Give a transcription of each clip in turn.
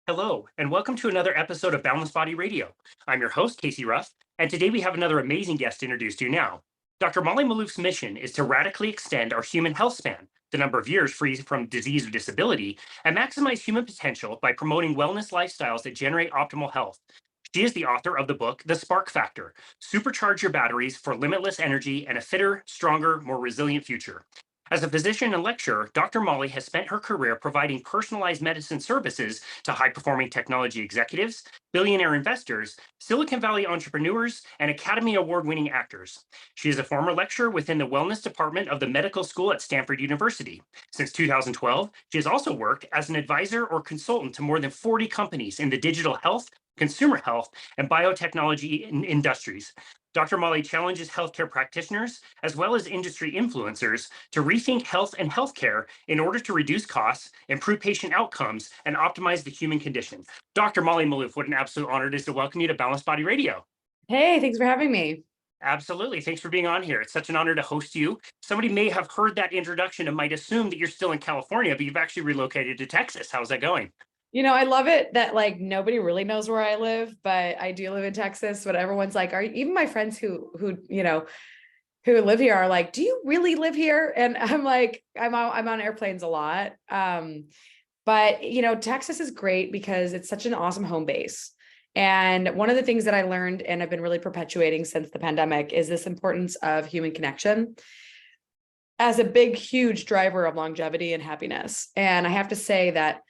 Hello, and welcome to another episode of Boundless Body Radio. I'm your host, Casey Ruff, and today we have another amazing guest to introduce to you now. Dr. Molly Maloof's mission is to radically extend our human health span, the number of years free from disease or disability, and maximize human potential by promoting wellness lifestyles that generate optimal health. She is the author of the book, The Spark Factor: Supercharge Your Batteries for Limitless Energy and a Fitter, Stronger, More Resilient Future. As a physician and lecturer, Dr. Molly has spent her career providing personalized medicine services to high performing technology executives, billionaire investors, Silicon Valley entrepreneurs, and Academy Award winning actors. She is a former lecturer within the wellness department of the medical school at Stanford University. Since 2012, she has also worked as an advisor or consultant to more than 40 companies in the digital health, consumer health, and biotechnology industries. Dr. Molly challenges healthcare practitioners as well as industry influencers to rethink health and healthcare in order to reduce costs, improve patient outcomes, and optimize the human condition. Dr. Molly Maloof, what an absolute honor it is to welcome you to Balanced Body Radio. Hey, thanks for having me. Absolutely. Thanks for being on here. It's such an honor to host you. Somebody may have heard that introduction and might assume that you're still in California, but you've actually relocated to Texas. How's that going? I love it that like nobody really knows where I live, but I do live in Texas. But everyone's like, even my friends who live here are like, do you really live here? And I'm like, I'm on airplanes a lot. But Texas is great because it's such an awesome home base. And one of the things that I learned and I've been really perpetuating since the pandemic is this importance of human connection as a big, huge driver of longevity and happiness. And I have to say that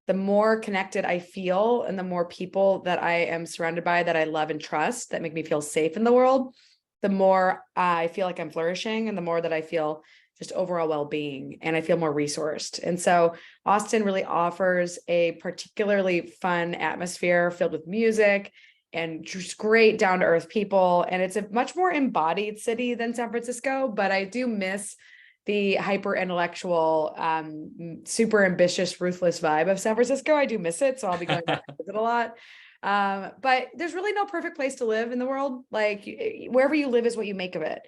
the more connected I feel and the more people that I am surrounded by that I love and trust that make me feel safe in the world, the more I feel like I'm flourishing and the more that I feel just overall well-being and I feel more resourced. And so Austin really offers a particularly fun atmosphere filled with music and just great down-to-earth people. And it's a much more embodied city than San Francisco, but I do miss the hyper intellectual, super ambitious, ruthless vibe of San Francisco. I do miss it. So I'll be going back to visit a lot. But there's really no perfect place to live in the world. Like wherever you live is what you make of it.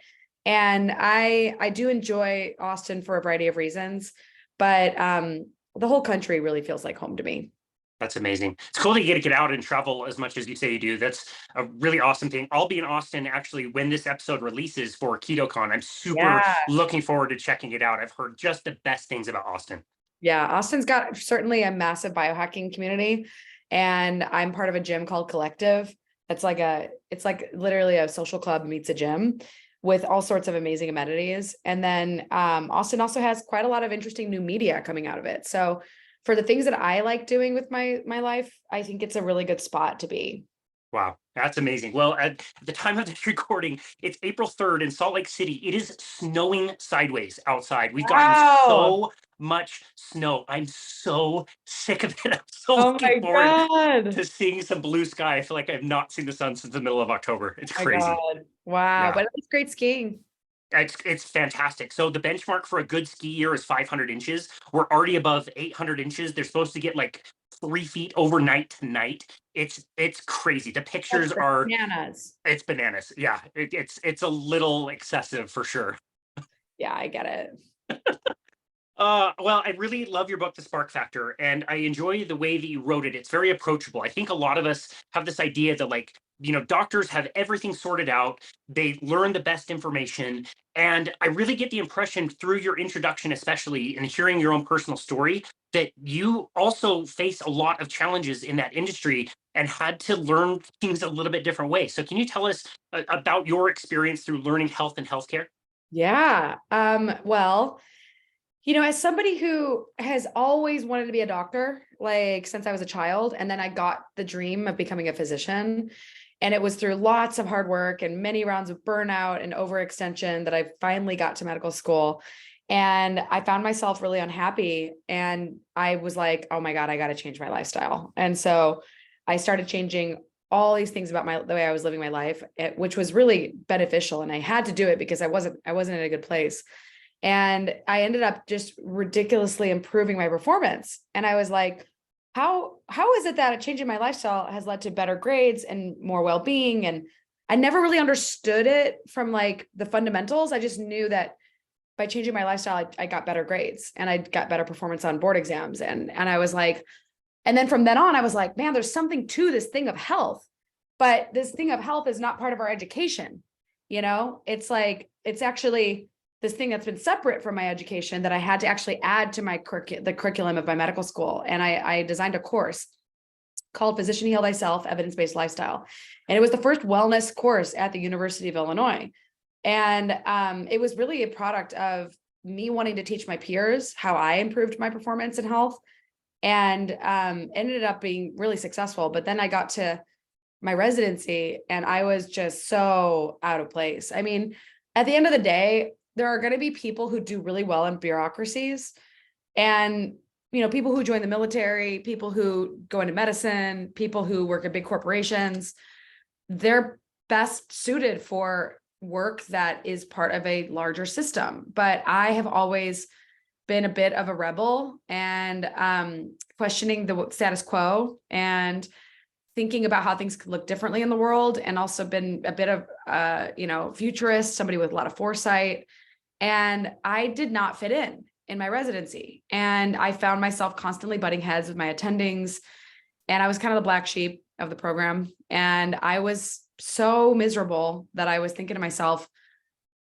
And I do enjoy Austin for a variety of reasons, but the whole country really feels like home to me. That's amazing. It's cool that you get to get out and travel as much as you say you do. That's a really awesome thing. I'll be in Austin actually when this episode releases for KetoCon. I'm super Yeah. looking forward to checking it out. I've heard just the best things about Austin. Yeah. Austin's got certainly a massive biohacking community. And I'm part of a gym called Collective. It's like literally a social club meets a gym with all sorts of amazing amenities. And then Austin also has quite a lot of interesting new media coming out of it. So for the things that I like doing with my life, I think it's a really good spot to be. Wow, that's amazing. Well, at the time of this recording, it's April 3rd in Salt Lake City. It is snowing sideways outside. We've gotten Wow. so much snow. I'm so sick of it. I'm so Oh looking my forward God. to seeing some blue sky. I feel like I've not seen the sun since the middle of October. It's My crazy. God. Wow. Yeah. But it's great skiing. It's fantastic. So the benchmark for a good ski year is 500 inches. We're already above 800 inches. They're supposed to get like 3 feet overnight tonight. It's crazy. The That's pictures are bananas. it's bananas. Yeah, it's a little excessive for sure. Yeah, I get it. Well, I really love your book, The Spark Factor, and I enjoy the way that you wrote it. It's very approachable. I think a lot of us have this idea that, like, doctors have everything sorted out, they learn the best information. And I really get the impression through your introduction, especially in hearing your own personal story, that you also face a lot of challenges in that industry and had to learn things a little bit different ways. So, can you tell us about your experience through learning health and healthcare? Yeah. Well, as somebody who has always wanted to be a doctor, like since I was a child, and then I got the dream of becoming a physician. And it was through lots of hard work and many rounds of burnout and overextension that I finally got to medical school. And I found myself really unhappy. And I was like, oh my God, I got to change my lifestyle. And so I started changing all these things about the way I was living my life, which was really beneficial. And I had to do it because I wasn't in a good place. And I ended up just ridiculously improving my performance. And I was like, how is it that changing my lifestyle has led to better grades and more well-being? And I never really understood it from like the fundamentals. I just knew that by changing my lifestyle, I got better grades and I got better performance on board exams. And I was like, And then from then on, I was like, man, there's something to this thing of health, but this thing of health is not part of our education. It's like, it's actually this thing that's been separate from my education that I had to actually add to the curriculum of my medical school. And I designed a course called Physician Heal Thyself, Evidence-Based Lifestyle. And it was the first wellness course at the University of Illinois. And it was really a product of me wanting to teach my peers how I improved my performance and health, and ended up being really successful. But then I got to my residency and I was just so out of place. I mean, at the end of the day, there are going to be people who do really well in bureaucracies, and people who join the military, people who go into medicine, people who work at big corporations. They're best suited for work that is part of a larger system. But I have always been a bit of a rebel, and questioning the status quo and thinking about how things could look differently in the world, and also been a bit of futurist, somebody with a lot of foresight. And I did not fit in my residency, and I found myself constantly butting heads with my attendings, and I was kind of the black sheep of the program. And I was so miserable that I was thinking to myself,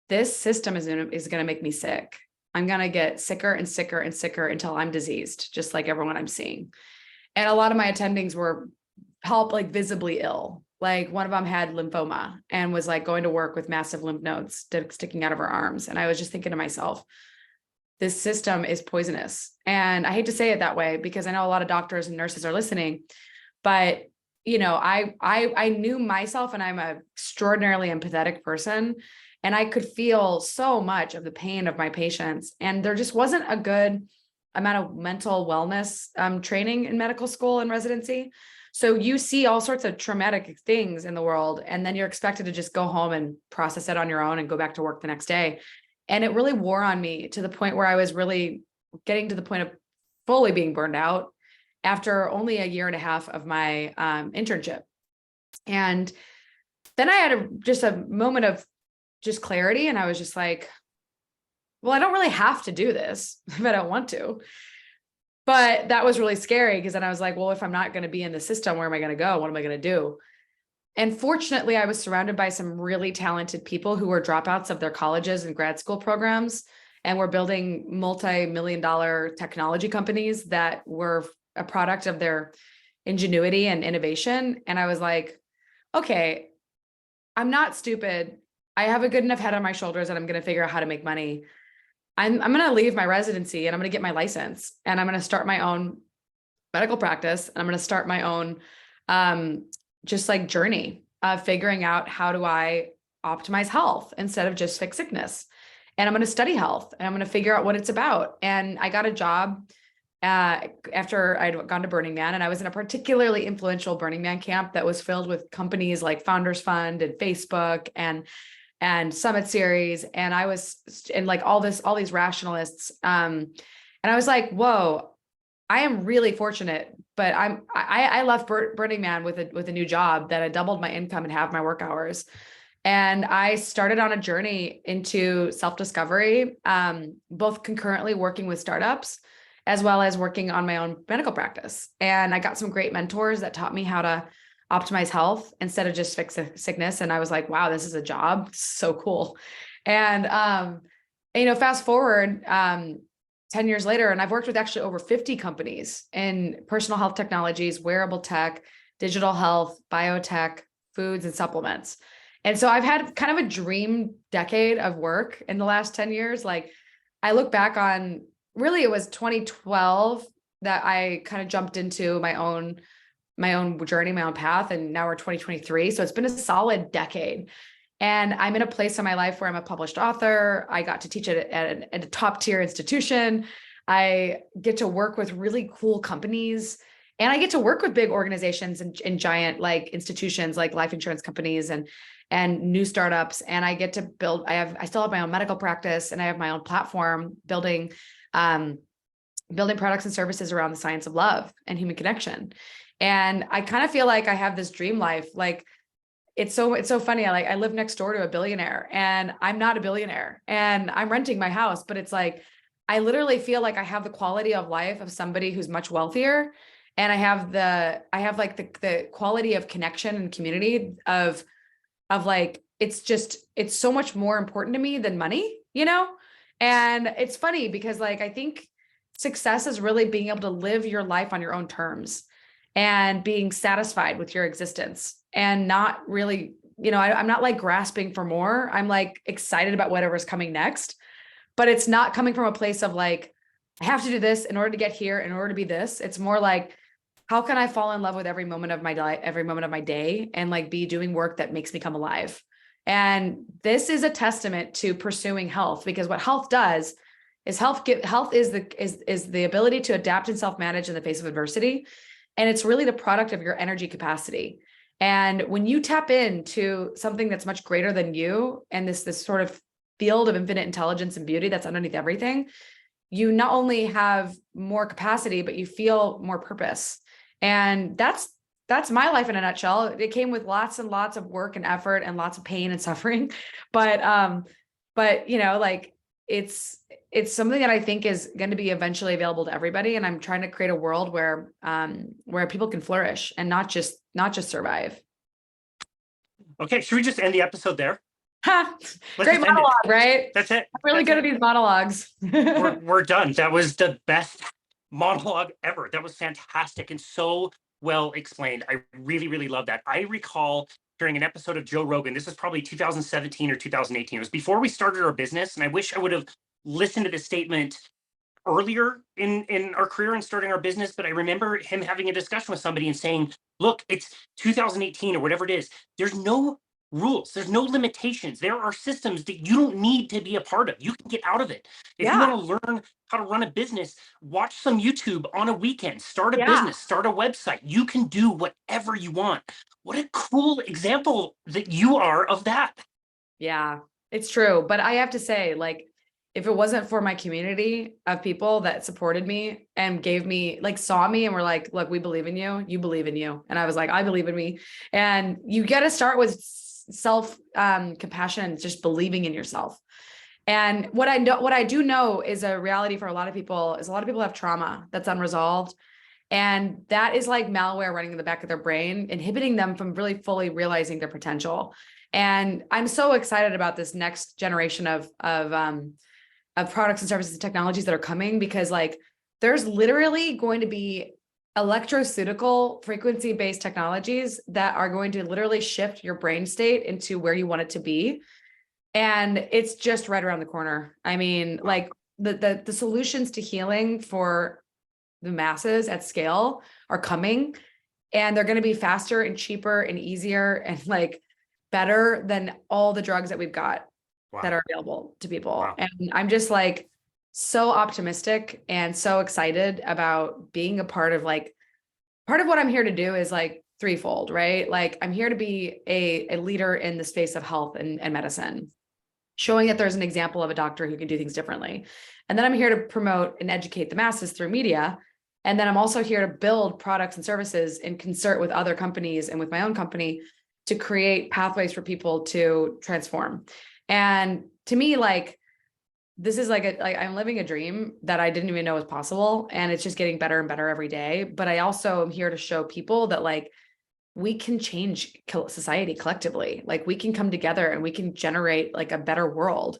this system is going to make me sick. I'm going to get sicker and sicker and sicker until I'm diseased, just like everyone I'm seeing. And a lot of my attendings were like visibly ill. Like one of them had lymphoma and was like going to work with massive lymph nodes sticking out of her arms. And I was just thinking to myself, this system is poisonous. And I hate to say it that way because I know a lot of doctors and nurses are listening, but I knew myself, and I'm an extraordinarily empathetic person, and I could feel so much of the pain of my patients. And there just wasn't a good amount of mental wellness training in medical school and residency. So you see all sorts of traumatic things in the world, and then you're expected to just go home and process it on your own and go back to work the next day. And it really wore on me to the point where I was really getting to the point of fully being burned out after only a year and a half of my internship. And then I had just a moment of just clarity. And I was just like, well, I don't really have to do this if I don't want to. But that was really scary, because then I was like, well, if I'm not going to be in the system, where am I going to go? What am I going to do? And fortunately, I was surrounded by some really talented people who were dropouts of their colleges and grad school programs, and were building multi-million-dollar technology companies that were a product of their ingenuity and innovation. And I was like, okay, I'm not stupid. I have a good enough head on my shoulders, and I'm going to figure out how to make money. I'm going to leave my residency, and I'm going to get my license, and I'm going to start my own medical practice. And I'm going to start my own just like journey of figuring out, how do I optimize health instead of just fix sickness? And I'm going to study health, and I'm going to figure out what it's about. And I got a job after I'd gone to Burning Man, and I was in a particularly influential Burning Man camp that was filled with companies like Founders Fund and Facebook and Summit Series. And I was in like all these rationalists. And I was like, whoa, I am really fortunate, but I left Burning Man with a new job that I doubled my income and half my work hours. And I started on a journey into self-discovery, both concurrently working with startups as well as working on my own medical practice. And I got some great mentors that taught me how to optimize health instead of just fix sickness. And I was like, wow, this is a job. It's so cool. And, fast forward 10 years later, and I've worked with actually over 50 companies in personal health technologies, wearable tech, digital health, biotech, foods, and supplements. And so I've had kind of a dream decade of work in the last 10 years. Like, I look back on, really, it was 2012 that I kind of jumped into my own journey, my own path. And now we're 2023. So it's been a solid decade. And I'm in a place in my life where I'm a published author. I got to teach at a top tier institution. I get to work with really cool companies, and I get to work with big organizations and giant like institutions like life insurance companies and new startups. And I get to build, I still have my own medical practice, and I have my own platform building products and services around the science of love and human connection. And I kind of feel like I have this dream life. Like, it's so funny. I live next door to a billionaire, and I'm not a billionaire, and I'm renting my house, but it's like, I literally feel like I have the quality of life of somebody who's much wealthier. And I have like the quality of connection and community of like, it's so much more important to me than money, you know? And it's funny because like, I think success is really being able to live your life on your own terms and being satisfied with your existence and not really, I'm not like grasping for more. I'm like excited about whatever's coming next, but it's not coming from a place of like, I have to do this in order to get here, in order to be this. It's more like, how can I fall in love with every moment of my life, every moment of my day, and like be doing work that makes me come alive? And this is a testament to pursuing health, because what health does is health is the ability to adapt and self-manage in the face of adversity. And it's really the product of your energy capacity. And when you tap into something that's much greater than you, and this sort of field of infinite intelligence and beauty that's underneath everything, you not only have more capacity, but you feel more purpose. And that's my life in a nutshell. It came with lots and lots of work and effort and lots of pain and suffering. But like it's something that I think is going to be eventually available to everybody. And I'm trying to create a world where people can flourish and not just survive. Okay, should we just end the episode there? Ha! Let's Great just end it. monologue, right? That's it. I'm really good at these monologues. We're done. That was the best monologue ever. That was fantastic and so well explained. I really, really love that. I recall during an episode of Joe Rogan, this was probably 2017 or 2018. It was before we started our business, and I wish I would have listened to this statement earlier in our career and starting our business, but I remember him having a discussion with somebody and saying, look, it's 2018 or whatever it is. There's no rules. There's no limitations. There are systems that you don't need to be a part of. You can get out of it. If you want to learn how to run a business, watch some YouTube on a weekend, start a business, start a website. You can do whatever you want. What a cool example that you are of that. Yeah, it's true. But I have to say, like, if it wasn't for my community of people that supported me and gave me, like, saw me and were like, look, we believe in you, you believe in you. And I was like, I believe in me. And you got to start with self compassion, just believing in yourself. And what I do know is a reality for a lot of people is a lot of people have trauma that's unresolved. And that is like malware running in the back of their brain, inhibiting them from really fully realizing their potential. And I'm so excited about this next generation of products and services and technologies that are coming, because like there's literally going to be electroceutical frequency-based technologies that are going to literally shift your brain state into where you want it to be. And it's just right around the corner. I mean, like the solutions to healing for the masses at scale are coming, and they're going to be faster and cheaper and easier and like better than all the drugs that we've got that are available to people. And I'm just like so optimistic and so excited about being a part of part of what I'm here to do is like threefold, right? Like I'm here to be a leader in the space of health and medicine, showing that there's an example of a doctor who can do things differently. And then I'm here to promote and educate the masses through media. And then I'm also here to build products and services in concert with other companies and with my own company to create pathways for people to transform. And to me, like, this is like I'm living a dream that I didn't even know was possible. And it's just getting better and better every day. But I also am here to show people that like, we can change society collectively. Like we can come together and we can generate like a better world.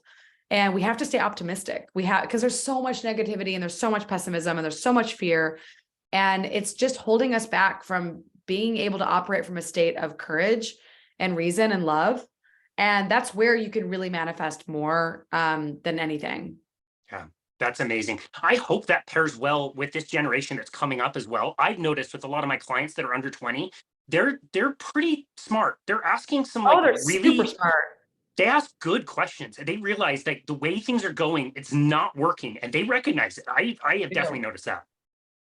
And we have to stay optimistic. Because there's so much negativity and there's so much pessimism and there's so much fear. And it's just holding us back from being able to operate from a state of courage and reason and love. And that's where you can really manifest more than anything. Yeah, that's amazing. I hope that pairs well with this generation that's coming up as well. I've noticed with a lot of my clients that are under 20, they're pretty smart. They're asking some They're super smart. They ask good questions, and they realize that the way things are going, it's not working, and they recognize it. I have definitely noticed that.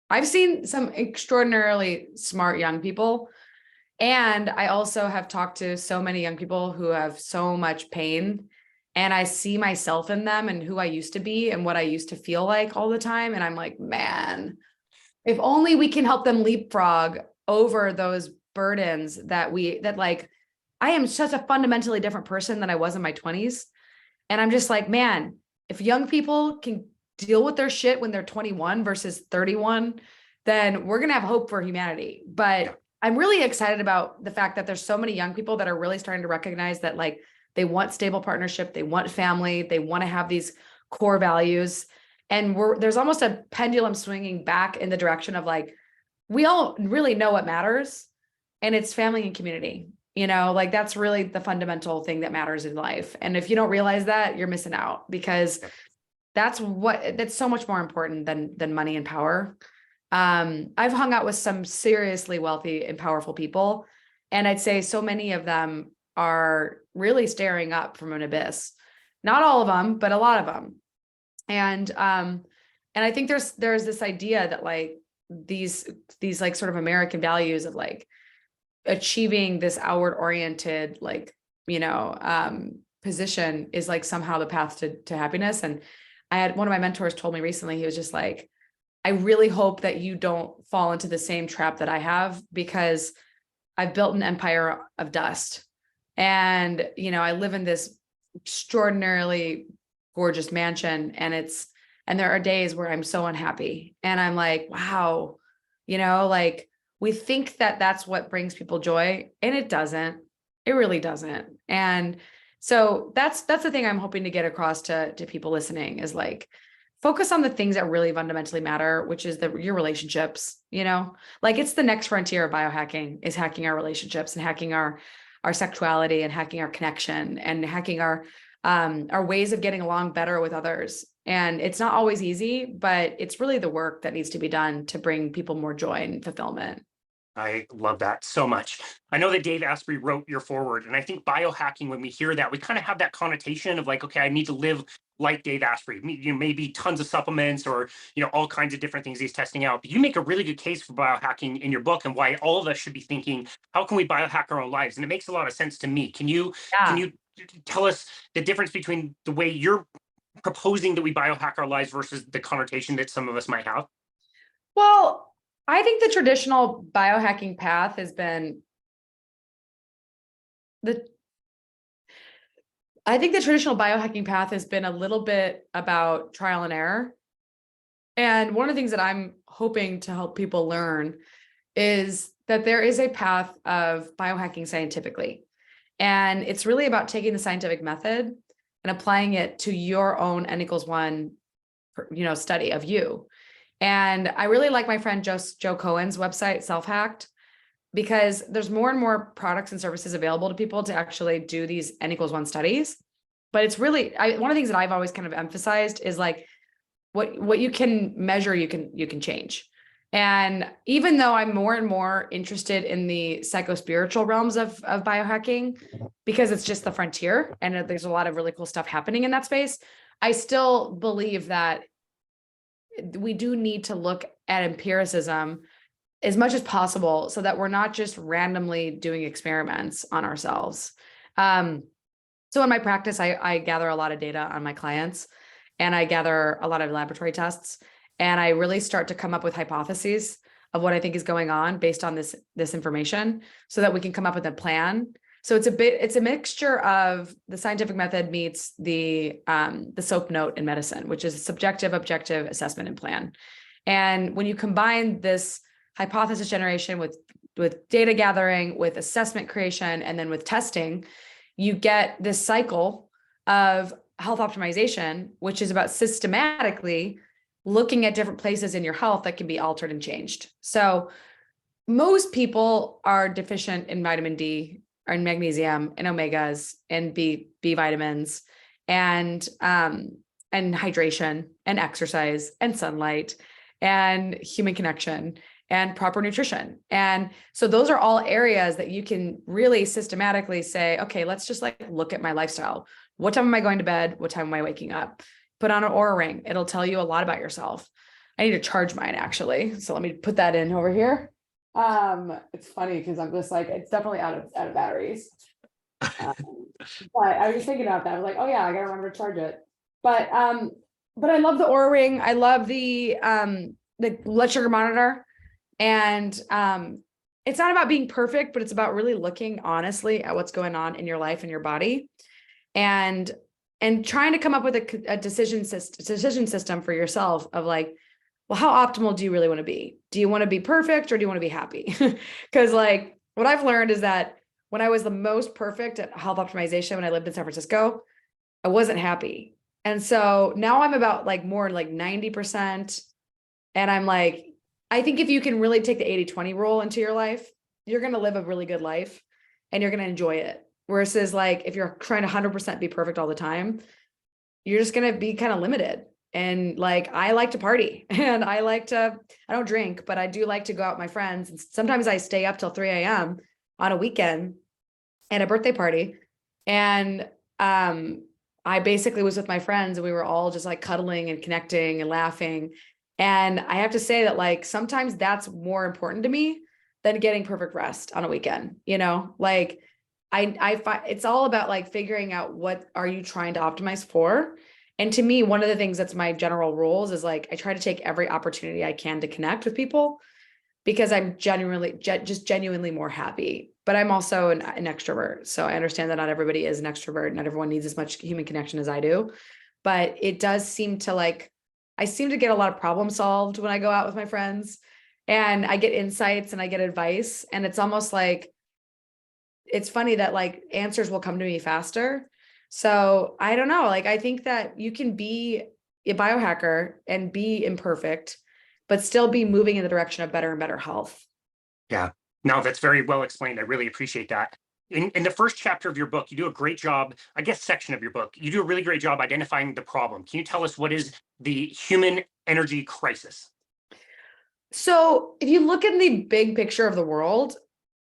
I've seen some extraordinarily smart young people. And I also have talked to so many young people who have so much pain, and I see myself in them and who I used to be and what I used to feel like all the time. And I'm like, man, if only we can help them leapfrog over those burdens that like, I am such a fundamentally different person than I was in my 20s. And I'm just like, man, if young people can deal with their shit when they're 21 versus 31, then we're going to have hope for humanity. But Yeah. I'm really excited about the fact that there's so many young people that are really starting to recognize that like they want stable partnership, they want family, they want to have these core values. And there's almost a pendulum swinging back in the direction of like, we all really know what matters, and it's family and community. Like that's really the fundamental thing that matters in life. And if you don't realize that, you're missing out, because that's so much more important than money and power. I've hung out with some seriously wealthy and powerful people, and I'd say so many of them are really staring up from an abyss. Not all of them, but a lot of them. And I think there's this idea that like these like sort of American values of like achieving this outward oriented like position is like somehow the path to happiness. And I had one of my mentors told me recently, he was just like, I really hope that you don't fall into the same trap that I have, because I've built an empire of dust. And, I live in this extraordinarily gorgeous mansion, and there are days where I'm so unhappy, and I'm like, wow, like we think that that's what brings people joy, and it doesn't. It really doesn't. And so that's the thing I'm hoping to get across to people listening, is like, focus on the things that really fundamentally matter, which is your relationships. Like it's the next frontier of biohacking, is hacking our relationships and hacking our sexuality and hacking our connection and hacking our ways of getting along better with others. And it's not always easy, but it's really the work that needs to be done to bring people more joy and fulfillment. I love that so much. I know that Dave Asprey wrote your foreword, and I think biohacking, when we hear that, we kind of have that connotation of like, okay, I need to live like Dave Asprey, maybe tons of supplements or, all kinds of different things he's testing out. But you make a really good case for biohacking in your book, and why all of us should be thinking, how can we biohack our own lives? And it makes a lot of sense to me. Can you Yeah. tell us the difference between the way you're proposing that we biohack our lives versus the connotation that some of us might have? Well, I think the traditional biohacking path has been a little bit about trial and error. And one of the things that I'm hoping to help people learn is that there is a path of biohacking scientifically. And it's really about taking the scientific method and applying it to your own N=1, study of you. And I really like my friend Joe Cohen's website, Self-Hacked, because there's more and more products and services available to people to actually do these N=1 studies. But it's really, one of the things that I've always kind of emphasized is like, what you can measure, you can change. And even though I'm more and more interested in the psycho-spiritual realms of biohacking, because it's just the frontier and there's a lot of really cool stuff happening in that space, I still believe that we do need to look at empiricism as much as possible, so that we're not just randomly doing experiments on ourselves. So in my practice, I gather a lot of data on my clients, and I gather a lot of laboratory tests, and I really start to come up with hypotheses of what I think is going on based on this information, so that we can come up with a plan. So it's a mixture of the scientific method meets the SOAP note in medicine, which is a subjective, objective assessment and plan. And when you combine this hypothesis generation with data gathering, with assessment creation, and then with testing, you get this cycle of health optimization, which is about systematically looking at different places in your health that can be altered and changed. So most people are deficient in vitamin D, or in magnesium, and omegas, and B vitamins, and hydration, and exercise, and sunlight, and human connection, and proper nutrition. And so those are all areas that you can really systematically say, okay, let's just like look at my lifestyle. What time am I going to bed? What time am I waking up? Put on an Oura ring. It'll tell you a lot about yourself. I need to charge mine actually. So let me put that in over here. It's funny because I'm just like, it's definitely out of batteries. But I was just thinking about that. I was like, oh yeah, I gotta remember to charge it. But I love the Oura ring. I love the blood sugar monitor. And it's not about being perfect, but it's about really looking honestly at what's going on in your life and your body, and trying to come up with a decision system for yourself of like, well, how optimal do you really want to be? Do you want to be perfect or do you want to be happy? Because like what I've learned is that when I was the most perfect at health optimization, when I lived in San Francisco, I wasn't happy. And so now I'm about like more like 90%. And I'm like, I think if you can really take the 80-20 rule into your life, you're going to live a really good life and you're going to enjoy it. Versus like, if you're trying to 100% be perfect all the time, you're just going to be kind of limited. And like, I like to party and I don't drink, but I do like to go out with my friends. And sometimes I stay up till 3 a.m. on a weekend at a birthday party. And, I basically was with my friends and we were all just like cuddling and connecting and laughing. And I have to say that like sometimes that's more important to me than getting perfect rest on a weekend, like I find it's all about like figuring out what are you trying to optimize for. And to me, one of the things that's my general rules is like I try to take every opportunity I can to connect with people because I'm genuinely more happy. But I'm also an extrovert. So I understand that not everybody is an extrovert. Not everyone needs as much human connection as I do. But it does seem to like, I seem to get a lot of problem solved when I go out with my friends and I get insights and I get advice. And it's almost like, it's funny that like answers will come to me faster. So I don't know. Like, I think that you can be a biohacker and be imperfect, but still be moving in the direction of better and better health. Yeah. No, that's very well explained. I really appreciate that. In the first chapter of your book, you do a great job, I guess, section of your book, you do a really great job identifying the problem. Can you tell us what is the human energy crisis? So if you look in the big picture of the world,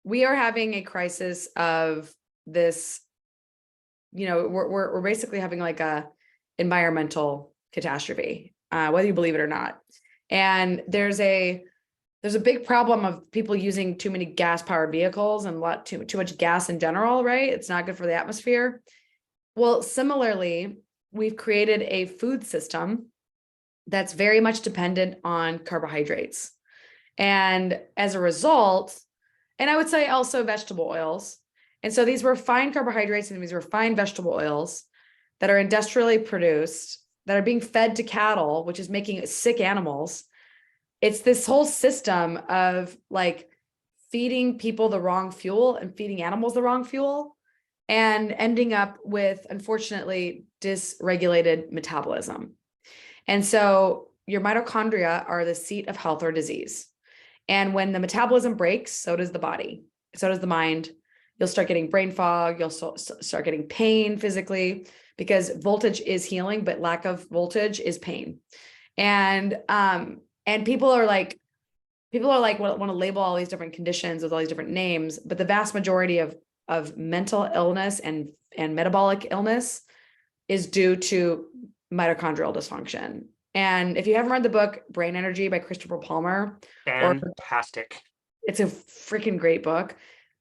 we are having a crisis of this, we're basically having like a environmental catastrophe, whether you believe it or not. And there's a big problem of people using too many gas powered vehicles and too much gas in general, right? It's not good for the atmosphere. Well, similarly, we've created a food system that's very much dependent on carbohydrates. And as a result, and I would say also vegetable oils. And so these refined carbohydrates and these refined vegetable oils that are industrially produced, that are being fed to cattle, which is making sick animals. It's this whole system of like feeding people the wrong fuel and feeding animals the wrong fuel and ending up with, unfortunately, dysregulated metabolism. And so your mitochondria are the seat of health or disease. And when the metabolism breaks, so does the body, so does the mind. You'll start getting brain fog. You'll start getting pain physically because voltage is healing, but lack of voltage is pain. And people are like want to label all these different conditions with all these different names, but the vast majority of mental illness and metabolic illness is due to mitochondrial dysfunction. And if you haven't read the book Brain Energy by Christopher Palmer, Fantastic. It's a freaking great book.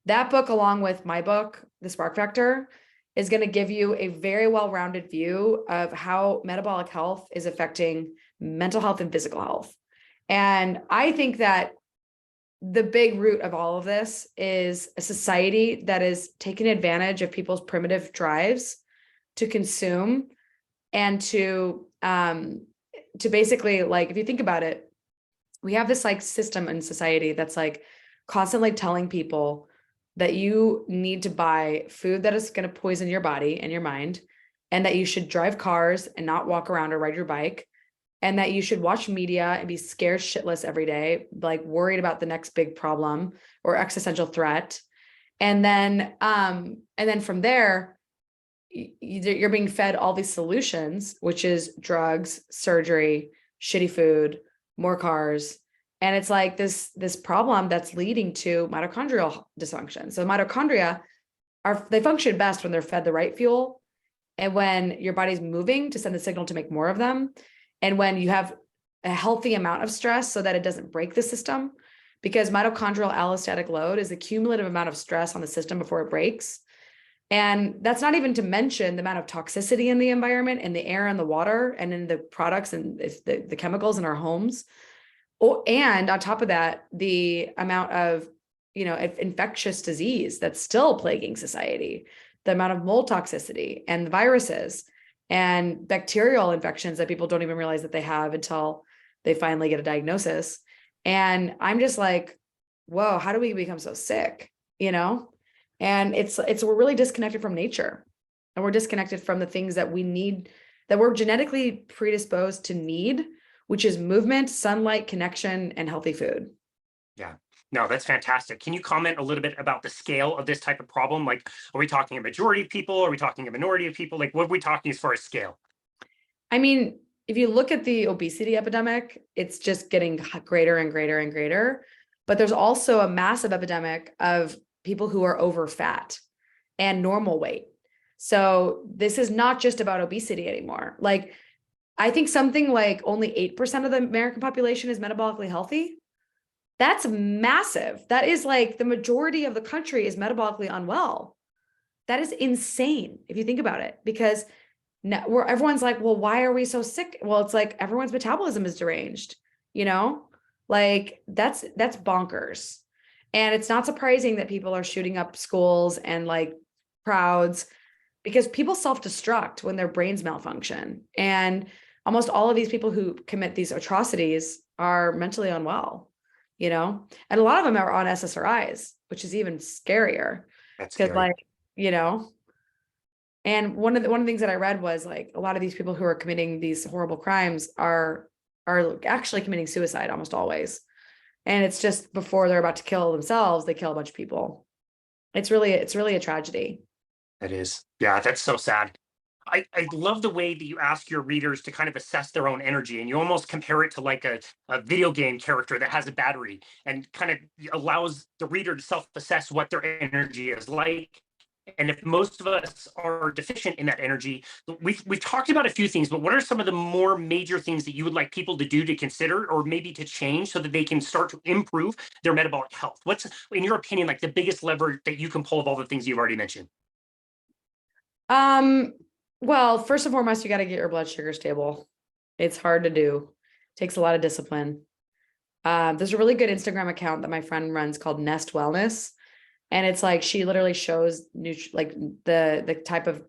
That book, along with my book, The Spark Factor, is going to give you a very well-rounded view of how metabolic health is affecting mental health and physical health. And I think that the big root of all of this is a society that is taking advantage of people's primitive drives to consume and to basically, like, if you think about it, we have this like system in society that's like constantly telling people that you need to buy food that is going to poison your body and your mind, and that you should drive cars and not walk around or ride your bike, and that you should watch media and be scared shitless every day, like worried about the next big problem or existential threat. And then from there, you're being fed all these solutions, which is drugs, surgery, shitty food, more cars. And it's like this problem that's leading to mitochondrial dysfunction. So mitochondria they function best when they're fed the right fuel, and when your body's moving to send the signal to make more of them, and when you have a healthy amount of stress so that it doesn't break the system, because mitochondrial allostatic load is the cumulative amount of stress on the system before it breaks. And that's not even to mention the amount of toxicity in the environment, in the air and the water, and in the products and the chemicals in our homes. And on top of that, the amount of, infectious disease that's still plaguing society, the amount of mold toxicity and viruses and bacterial infections that people don't even realize that they have until they finally get a diagnosis. And I'm just like, whoa, how do we become so sick? You know? And we're really disconnected from nature, and we're disconnected from the things that we need, that we're genetically predisposed to need, which is movement, sunlight, connection, and healthy food. Yeah. No, that's fantastic. Can you comment a little bit about the scale of this type of problem? Like, are we talking a majority of people? Are we talking a minority of people? Like, what are we talking as far as scale? I mean, if you look at the obesity epidemic, it's just getting greater and greater and greater. But there's also a massive epidemic of people who are over fat and normal weight. So this is not just about obesity anymore. Like, I think something like only 8% of the American population is metabolically healthy. That's massive. That is like the majority of the country is metabolically unwell. That is insane if you think about it, because now where everyone's like, well, why are we so sick? Well, it's like everyone's metabolism is deranged, you know? Like that's bonkers. And it's not surprising that people are shooting up schools and like crowds, because people self-destruct when their brains malfunction. And almost all of these people who commit these atrocities are mentally unwell, you know? And a lot of them are on SSRIs, which is even scarier. That's Because scary. like, you know, and one of the things that I read was like a lot of these people who are committing these horrible crimes are actually committing suicide almost always. And it's just before they're about to kill themselves, they kill a bunch of people. It's really a tragedy. That is. Yeah, that's so sad. I love the way that you ask your readers to kind of assess their own energy, and you almost compare it to like a video game character that has a battery and kind of allows the reader to self-assess what their energy is like. And if most of us are deficient in that energy, we've talked about a few things, but what are some of the more major things that you would like people to do, to consider, or maybe to change so that they can start to improve their metabolic health? What's, in your opinion, like the biggest lever that you can pull of all the things you've already mentioned? Um, well, first and foremost, you got to get your blood sugar stable. It's hard to do. Takes a lot of discipline. There's a really good Instagram account that my friend runs called Nest Wellness. And it's like she literally shows like the type of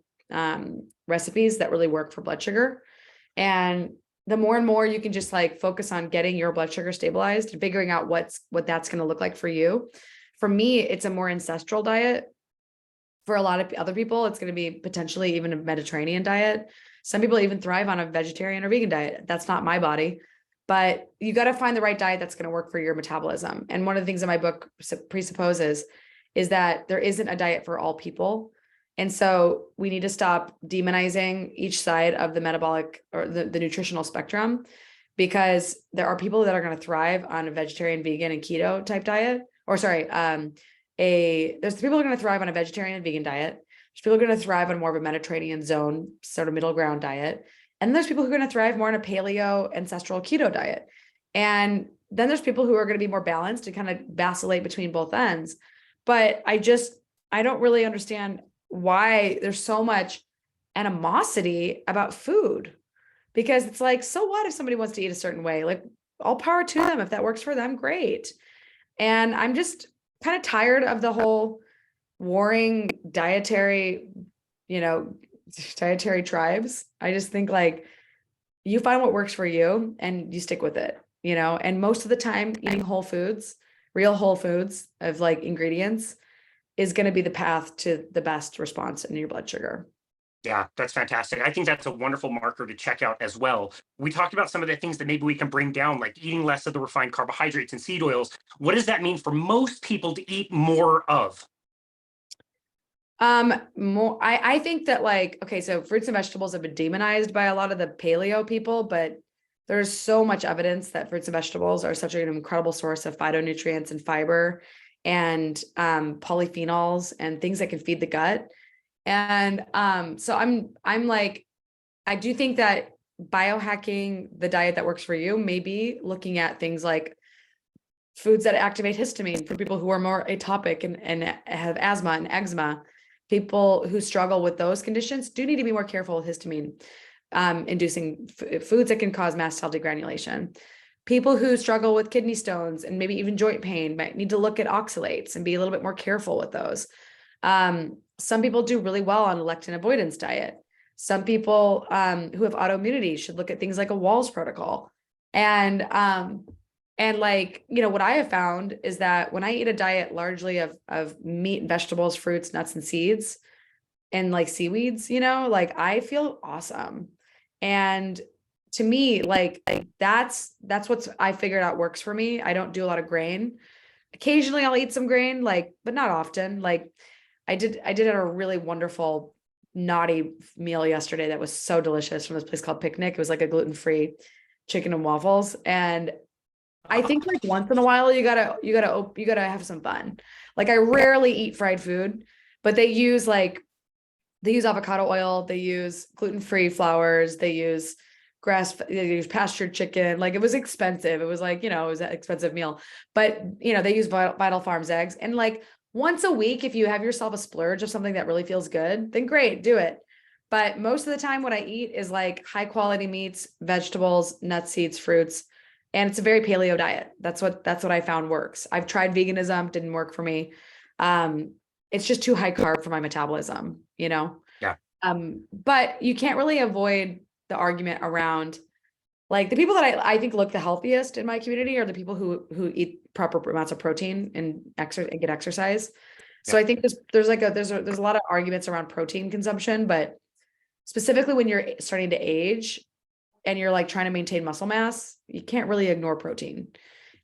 recipes that really work for blood sugar. And the more and more you can just like focus on getting your blood sugar stabilized and figuring out what that's going to look like for you. For me, it's a more ancestral diet. For a lot of other people, it's going to be potentially even a Mediterranean diet. Some people even thrive on a vegetarian or vegan diet. That's not my body, but you got to find the right diet that's going to work for your metabolism. And one of the things in my book presupposes is that there isn't a diet for all people. And so we need to stop demonizing each side of the metabolic or the nutritional spectrum, because there are people that are going to thrive on a vegetarian, vegan, and keto type diet. Or sorry, there's people who are going to thrive on a vegetarian and vegan diet. There's people who are going to thrive on more of a Mediterranean zone, sort of middle ground diet. And there's people who are going to thrive more on a paleo ancestral keto diet. And then there's people who are going to be more balanced and kind of vacillate between both ends. But I don't really understand why there's so much animosity about food, because it's like, so what if somebody wants to eat a certain way? Like, all power to them. If that works for them, great. And I'm just kind of tired of the whole warring dietary tribes. I just think like you find what works for you and you stick with it, and most of the time eating whole foods, real whole foods of like ingredients, is going to be the path to the best response in your blood sugar. Yeah, that's fantastic. I think that's a wonderful marker to check out as well. We talked about some of the things that maybe we can bring down, like eating less of the refined carbohydrates and seed oils. What does that mean for most people to eat more of? I think that like, okay, so fruits and vegetables have been demonized by a lot of the paleo people, but there's so much evidence that fruits and vegetables are such an incredible source of phytonutrients and fiber and polyphenols and things that can feed the gut. And so I'm like, I do think that biohacking the diet that works for you, maybe looking at things like foods that activate histamine for people who are more atopic and have asthma and eczema. People who struggle with those conditions do need to be more careful with histamine inducing foods that can cause mast cell degranulation. People who struggle with kidney stones and maybe even joint pain might need to look at oxalates and be a little bit more careful with those. Some people do really well on a lectin avoidance diet. Some people who have autoimmunity should look at things like a Wahls protocol And like, what I have found is that when I eat a diet largely of meat and vegetables, fruits, nuts, and seeds, and like seaweeds, like I feel awesome. And to me, like that's what I figured out works for me. I don't do a lot of grain. Occasionally I'll eat some grain, like, but not often. Like I did a really wonderful naughty meal yesterday that was so delicious from this place called Picnic. It was like a gluten-free chicken and waffles. And I think like once in a while you gotta have some fun. Like I rarely eat fried food, but they use avocado oil, they use gluten-free flours, they use they use pastured chicken. Like it was expensive. It was like, it was an expensive meal, but they use Vital Farms eggs. And like once a week, if you have yourself a splurge of something that really feels good, then great, do it. But most of the time what I eat is like high quality meats, vegetables, nuts, seeds, fruits. And it's a very paleo diet. That's what I found works. I've tried veganism, didn't work for me. It's just too high carb for my metabolism. Yeah. But you can't really avoid the argument around like the people that I think look the healthiest in my community are the people who eat proper amounts of protein and get exercise. So Yeah. I think there's a lot of arguments around protein consumption, but specifically when you're starting to age and you're like trying to maintain muscle mass, you can't really ignore protein.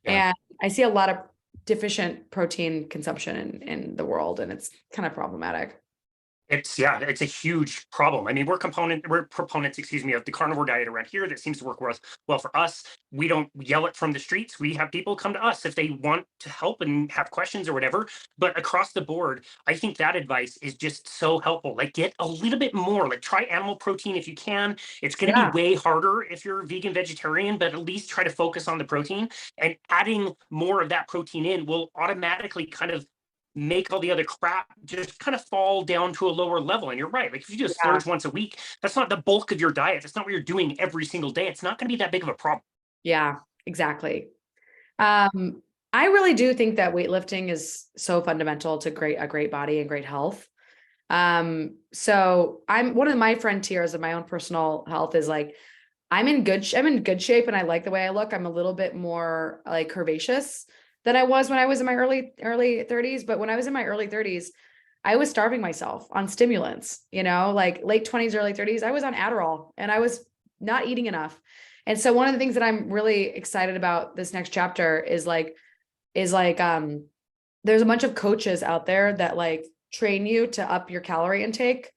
Yeah. And I see a lot of deficient protein consumption in the world, and it's kind of problematic. It's a huge problem. I mean, we're proponents, excuse me, of the carnivore diet around here that seems to work well for us. We don't yell it from the streets. We have people come to us if they want to help and have questions or whatever. But across the board, I think that advice is just so helpful. Like get a little bit more, like try animal protein if you can. It's going to be Yeah. way harder if you're vegan, vegetarian, but at least try to focus on the protein, and adding more of that protein in will automatically kind of make all the other crap just kind of fall down to a lower level. And you're right. Like if you do a Yeah. splurge once a week, that's not the bulk of your diet. That's not what you're doing every single day. It's not going to be that big of a problem. Yeah, exactly. I really do think that weightlifting is so fundamental to a great body and great health. So I'm one of my frontiers of my own personal health is like I'm in good shape and I like the way I look. I'm a little bit more like curvaceous than I was when I was in my early 30s. But when I was in my early 30s, I was starving myself on stimulants, like late 20s, early 30s. I was on Adderall and I was not eating enough. And so one of the things that I'm really excited about this next chapter is there's a bunch of coaches out there that like train you to up your calorie intake.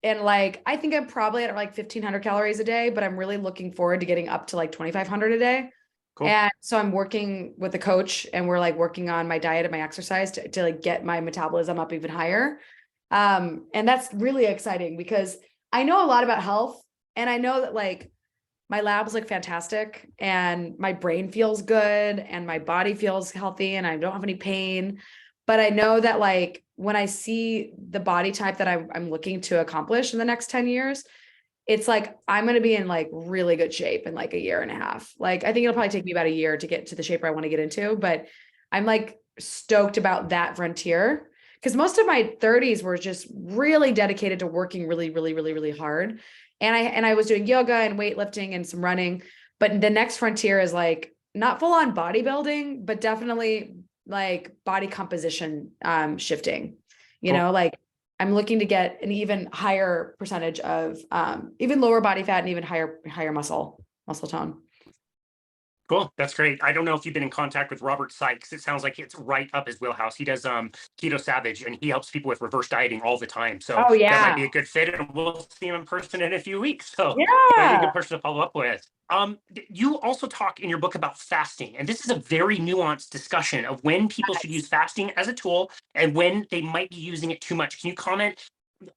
And like, I think I'm probably at like 1,500 calories a day, but I'm really looking forward to getting up to like 2,500 a day. Cool. And so I'm working with a coach and we're like working on my diet and my exercise to like get my metabolism up even higher. And that's really exciting because I know a lot about health and I know that like my labs look fantastic and my brain feels good and my body feels healthy and I don't have any pain. But I know that like when I see the body type that I'm looking to accomplish in the next 10 years, it's like I'm going to be in like really good shape in like a year and a half. Like I think it'll probably take me about a year to get to the shape I want to get into, but I'm like stoked about that frontier because most of my 30s were just really dedicated to working really, really, really, really hard. And I was doing yoga and weightlifting and some running, but the next frontier is like not full on bodybuilding, but definitely like body composition shifting, Cool. like I'm looking to get an even higher percentage of even lower body fat and even higher muscle tone. Cool. That's great. I don't know if you've been in contact with Robert Sykes. It sounds like it's right up his wheelhouse. He does Keto Savage and he helps people with reverse dieting all the time. So Oh that might yeah. be a good fit and we'll see him in person in a few weeks. So might be a Yeah. good person to follow up with. You also talk in your book about fasting, and this is a very nuanced discussion of when people should use fasting as a tool and when they might be using it too much. Can you comment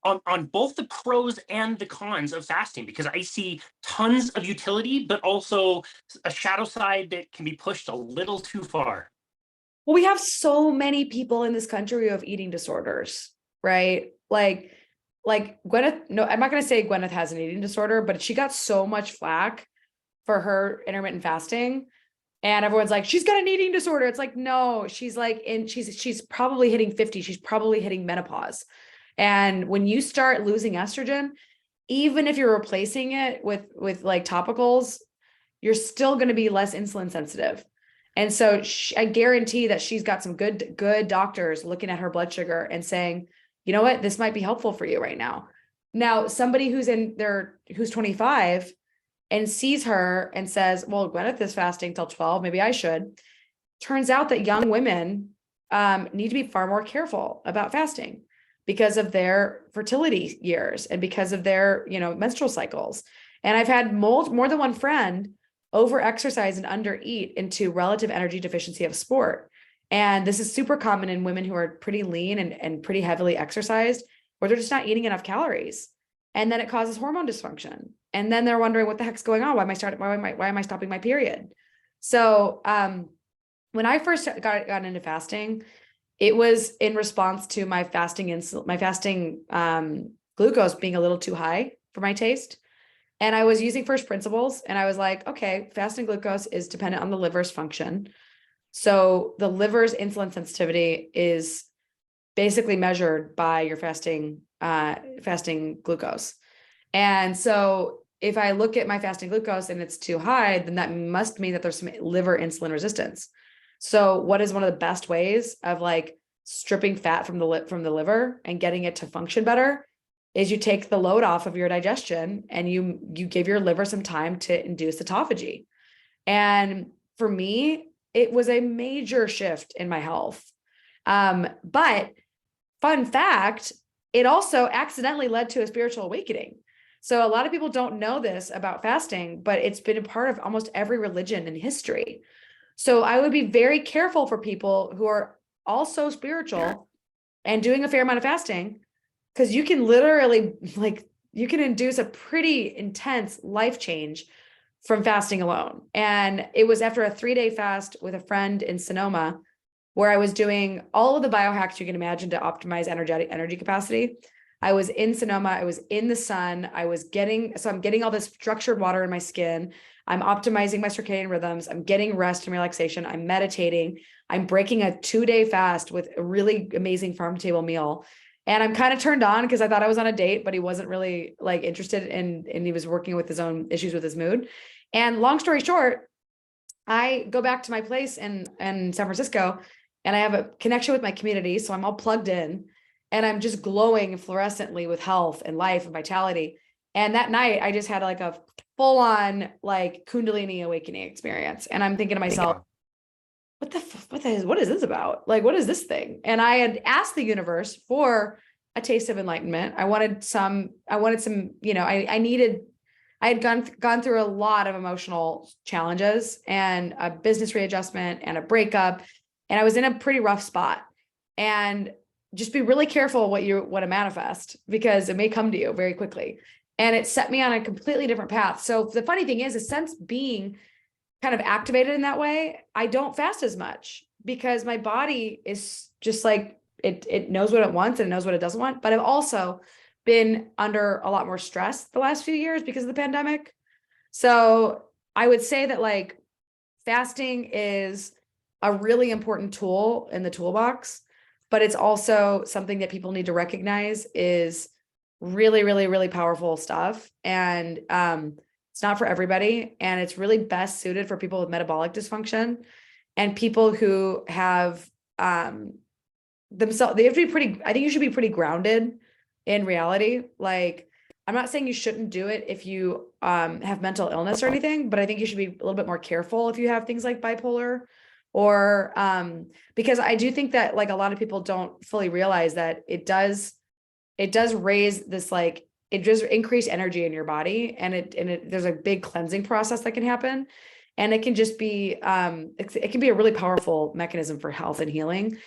on both the pros and the cons of fasting? Because I see tons of utility, but also a shadow side that can be pushed a little too far. Well, we have so many people in this country who have eating disorders, right? Like Gwyneth, no, I'm not going to say Gwyneth has an eating disorder, but she got so much flack for her intermittent fasting. And everyone's like, she's got an eating disorder. It's like, no, she's like, she's probably hitting 50. She's probably hitting menopause. And when you start losing estrogen, even if you're replacing it with like topicals, you're still going to be less insulin sensitive. And so I guarantee that she's got some good doctors looking at her blood sugar and saying, you know what, this might be helpful for you right now. Now, somebody who's 25 and sees her and says, well, Gwyneth is fasting till 12, maybe I should. Turns out that young women need to be far more careful about fasting because of their fertility years and because of their, menstrual cycles. And I've had more than one friend over exercise and under eat into relative energy deficiency of sport. And this is super common in women who are pretty lean and pretty heavily exercised, where they're just not eating enough calories. And then it causes hormone dysfunction. And then they're wondering what the heck's going on? Why am I stopping my period? So when I first got into fasting, it was in response to my fasting glucose being a little too high for my taste. And I was using first principles, and I was like, okay, fasting glucose is dependent on the liver's function. So the liver's insulin sensitivity is basically measured by your fasting glucose. And so if I look at my fasting glucose and it's too high, then that must mean that there's some liver insulin resistance. So what is one of the best ways of like stripping fat from the liver and getting it to function better is you take the load off of your digestion and you give your liver some time to induce autophagy. And for me, it was a major shift in my health. But fun fact, it also accidentally led to a spiritual awakening. So a lot of people don't know this about fasting, but it's been a part of almost every religion in history. So I would be very careful for people who are also spiritual and doing a fair amount of fasting, because you can literally you can induce a pretty intense life change from fasting alone. And it was after a 3-day fast with a friend in Sonoma, where I was doing all of the biohacks you can imagine to optimize energy capacity. I was in Sonoma, I was in the sun, I'm getting all this structured water in my skin. I'm optimizing my circadian rhythms. I'm getting rest and relaxation. I'm meditating. I'm breaking a 2-day fast with a really amazing farm to table meal. And I'm kind of turned on because I thought I was on a date, but he wasn't really interested and he was working with his own issues with his mood. And long story short, I go back to my place in San Francisco and I have a connection with my community. So I'm all plugged in and I'm just glowing fluorescently with health and life and vitality. And that night I just had like a full on Kundalini awakening experience. And I'm thinking to myself, what is this about? What is this thing? And I had asked the universe for a taste of enlightenment. I wanted some, I had gone through a lot of emotional challenges and a business readjustment and a breakup. And I was in a pretty rough spot. And just be really careful what you want to manifest, because it may come to you very quickly. And it set me on a completely different path. So the funny thing is, since being kind of activated in that way, I don't fast as much because my body is just it knows what it wants and it knows what it doesn't want. But I've also been under a lot more stress the last few years because of the pandemic. So I would say that fasting is a really important tool in the toolbox, but it's also something that people need to recognize is really, really, really powerful stuff. And it's not for everybody. And it's really best suited for people with metabolic dysfunction and people who have themselves, they have to be pretty, I think you should be pretty grounded in reality. I'm not saying you shouldn't do it if you have mental illness or anything, but I think you should be a little bit more careful if you have things like bipolar or because I do think that a lot of people don't fully realize that it does raise this it just increase energy in your body, and there's a big cleansing process that can happen, and it can just be it can be a really powerful mechanism for health and healing.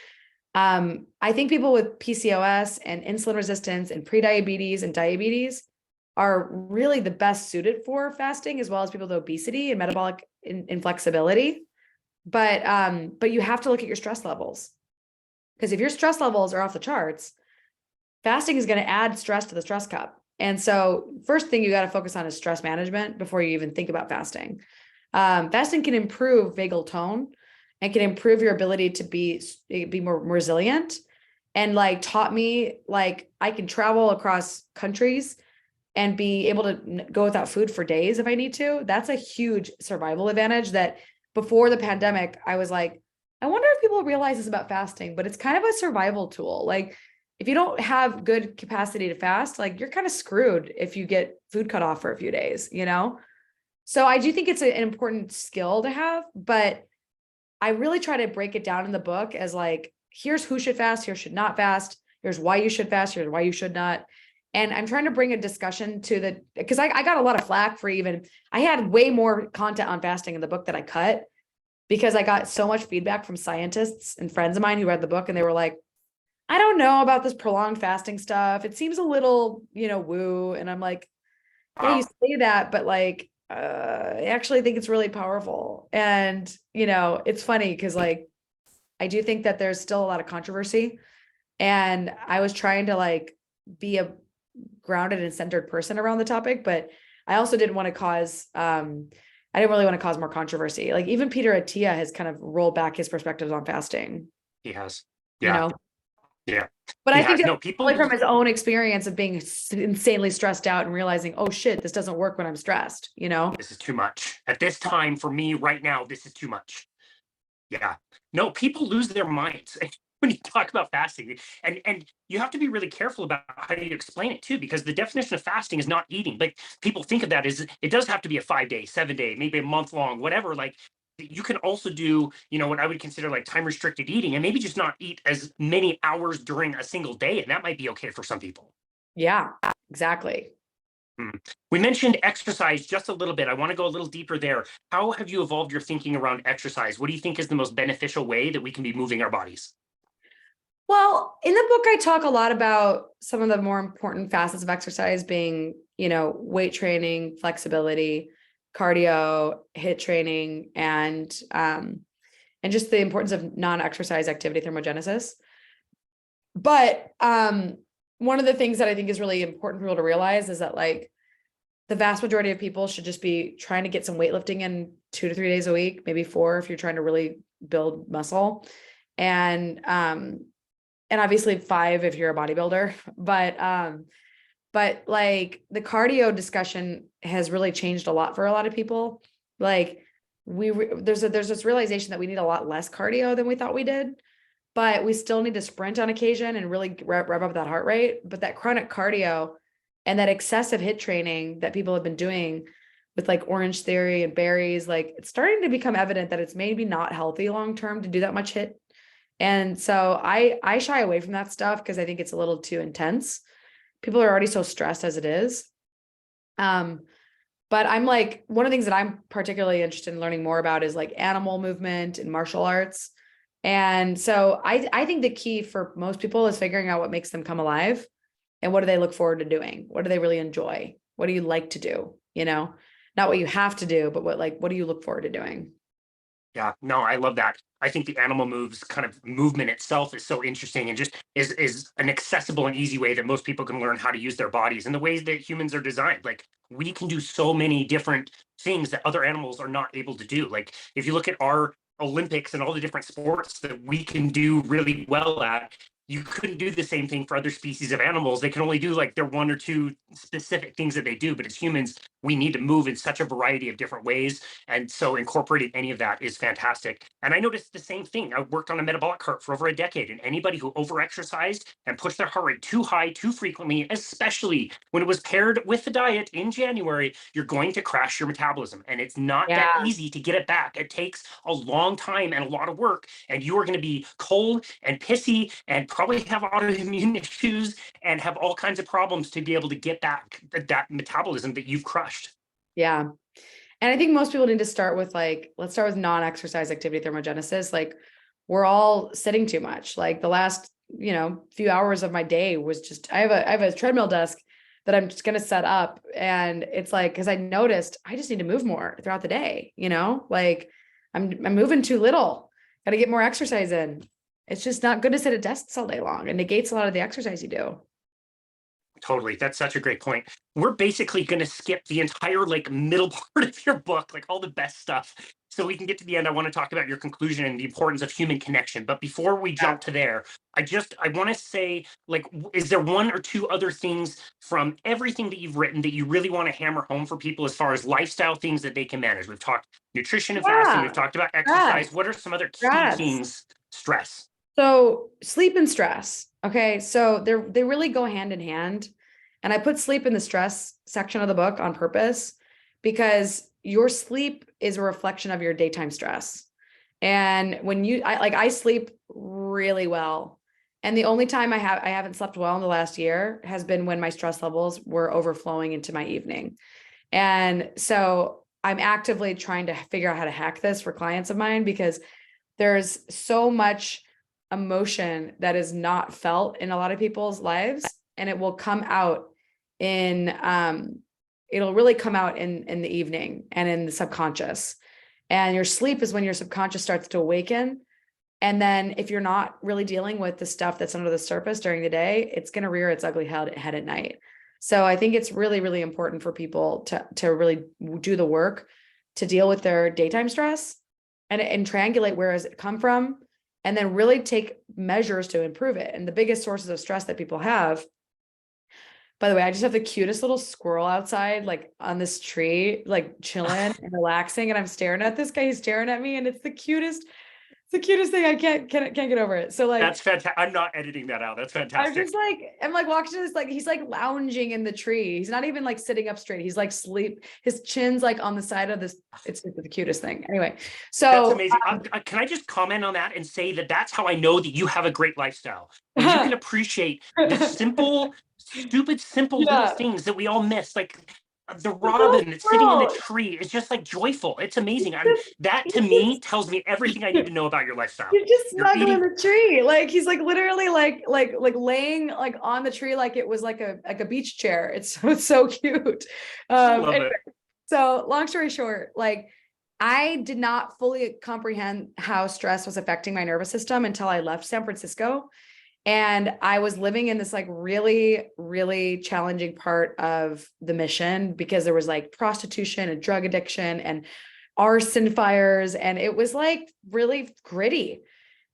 I think people with PCOS and insulin resistance and prediabetes and diabetes are really the best suited for fasting, as well as people with obesity and metabolic inflexibility. But you have to look at your stress levels, because if your stress levels are off the charts, fasting is going to add stress to the stress cup. And so first thing you got to focus on is stress management before you even think about fasting. Fasting can improve vagal tone and can improve your ability to be more resilient, and taught me I can travel across countries and be able to go without food for days if I need to, that's a huge survival advantage that before the pandemic, I was like, I wonder if people realize this about fasting, but it's kind of a survival tool. Like if you don't have good capacity to fast, like you're kind of screwed if you get food cut off for a few days, you know? So I do think it's an important skill to have, but I really try to break it down in the book as like, here's who should fast, here should not fast, here's why you should fast, here's why you should not. And I'm trying to bring a discussion to the, because I got a lot of flack for even, I had way more content on fasting in the book that I cut because I got so much feedback from scientists and friends of mine who read the book and they were like, I don't know about this prolonged fasting stuff. It seems a little, woo. And I'm like, yeah, you say that, but like, I actually think it's really powerful. And, it's funny because like, I do think that there's still a lot of controversy. And I was trying to like be a grounded and centered person around the topic, but I also didn't want to cause, I didn't really want to cause more controversy. Like even Peter Attia has kind of rolled back his perspectives on fasting. He has. You Yeah. know? Yeah. But He I think has. it's No, people probably from his own experience of being insanely stressed out and realizing, oh shit, this doesn't work when I'm stressed, this is too much. At this time for me right now, this is too much. Yeah. No, people lose their minds when you talk about fasting. And you have to be really careful about how you explain it too, because the definition of fasting is not eating. Like people think of that as it does have to be a 5 day, 7 day, maybe a month long, whatever. Like you can also do, what I would consider like time restricted eating and maybe just not eat as many hours during a single day. And that might be okay for some people. Yeah, exactly. We mentioned exercise just a little bit. I want to go a little deeper there. How have you evolved your thinking around exercise? What do you think is the most beneficial way that we can be moving our bodies? Well, in the book, I talk a lot about some of the more important facets of exercise being, weight training, flexibility, cardio, HIIT training, and just the importance of non-exercise activity thermogenesis. But one of the things that I think is really important for people to realize is that like the vast majority of people should just be trying to get some weightlifting in 2 to 3 days a week, maybe 4 if you're trying to really build muscle. And obviously 5 if you're a bodybuilder, but like the cardio discussion has really changed a lot for a lot of people. Like there's this realization that we need a lot less cardio than we thought we did, but we still need to sprint on occasion and really rev up that heart rate. But that chronic cardio and that excessive HIIT training that people have been doing with like Orange Theory and berries, like it's starting to become evident that it's maybe not healthy long-term to do that much HIIT. And so I shy away from that stuff because I think it's a little too intense. People are already so stressed as it is. But I'm like, one of the things that I'm particularly interested in learning more about is like animal movement and martial arts. And so I think the key for most people is figuring out what makes them come alive and what do they look forward to doing? What do they really enjoy? What do you like to do? Not what you have to do, but what do you look forward to doing? Yeah, no, I love that. I think the animal moves kind of movement itself is so interesting and just is an accessible and easy way that most people can learn how to use their bodies and the ways that humans are designed. Like we can do so many different things that other animals are not able to do. Like if you look at our Olympics and all the different sports that we can do really well at, you couldn't do the same thing for other species of animals. They can only do like their 1 or 2 specific things that they do. But as humans, we need to move in such a variety of different ways. And so incorporating any of that is fantastic. And I noticed the same thing. I worked on a metabolic cart for over a decade, and anybody who overexercised and pushed their heart rate too high, too frequently, especially when it was paired with the diet in January, you're going to crash your metabolism. And it's not that Yeah. easy to get it back. It takes a long time and a lot of work. And you are going to be cold and pissy and probably have autoimmune issues and have all kinds of problems to be able to get back that metabolism that you've crushed. Yeah. And I think most people need to start with let's start with non-exercise activity thermogenesis. Like we're all sitting too much. Like the last, few hours of my day was just, I have a treadmill desk that I'm just going to set up. And it's like, cause I noticed I just need to move more throughout the day, like I'm moving too little, got to get more exercise in. It's just not good to sit at desks all day long and negates a lot of the exercise you do. Totally. That's such a great point. We're basically going to skip the entire like middle part of your book, like all the best stuff. so we can get to the end. I want to talk about your conclusion and the importance of human connection. But before we jump to there, I want to say, like, is there one or two other things from everything that you've written that you really want to hammer home for people as far as lifestyle things that they can manage? We've talked nutrition and fasting. We've Yeah, talked about exercise. stress, What are some other key stress. things? Stress. So sleep and stress. Okay. So they really go hand in hand. And I put sleep in the stress section of the book on purpose because your sleep is a reflection of your daytime stress. And when I sleep really well. And the only time I haven't slept well in the last year has been when my stress levels were overflowing into my evening. And so I'm actively trying to figure out how to hack this for clients of mine because there's so much emotion that is not felt in a lot of people's lives, and it will come out in it'll really come out in the evening and in the subconscious. And your sleep is when your subconscious starts to awaken. And then if you're not really dealing with the stuff that's under the surface during the day, it's going to rear its ugly head at night. So I think it's really, really important for people to really do the work to deal with their daytime stress and triangulate where does it come from, and then really take measures to improve it. And the biggest sources of stress that people have, by the way, I just have the cutest little squirrel outside, like on this tree, like chilling and relaxing. And I'm staring at this guy, he's staring at me, and it's the cutest thing. I can't get over it. So like, That's fantastic. I'm not editing that out. That's fantastic. I'm like watching this, like he's like lounging in the tree. He's not even like sitting up straight. He's like his chin's like on the side of this. It's the cutest thing. Anyway, so that's amazing. Can I just comment on that and say that that's how I know that you have a great lifestyle. When you can appreciate the simple, stupid, simple little things that we all miss, like the robin that's sitting in the tree is just like joyful. It's amazing. That to me tells me everything I need to know about your lifestyle. You're just snuggling in the tree. Like he's like literally like laying like on the tree like it was like a beach chair. It's so cute. Anyway, so long story short, like I did not fully comprehend how stress was affecting my nervous system until I left San Francisco. And I was living in this like really, really challenging part of the mission because there was like prostitution and drug addiction and arson fires. And it was like really gritty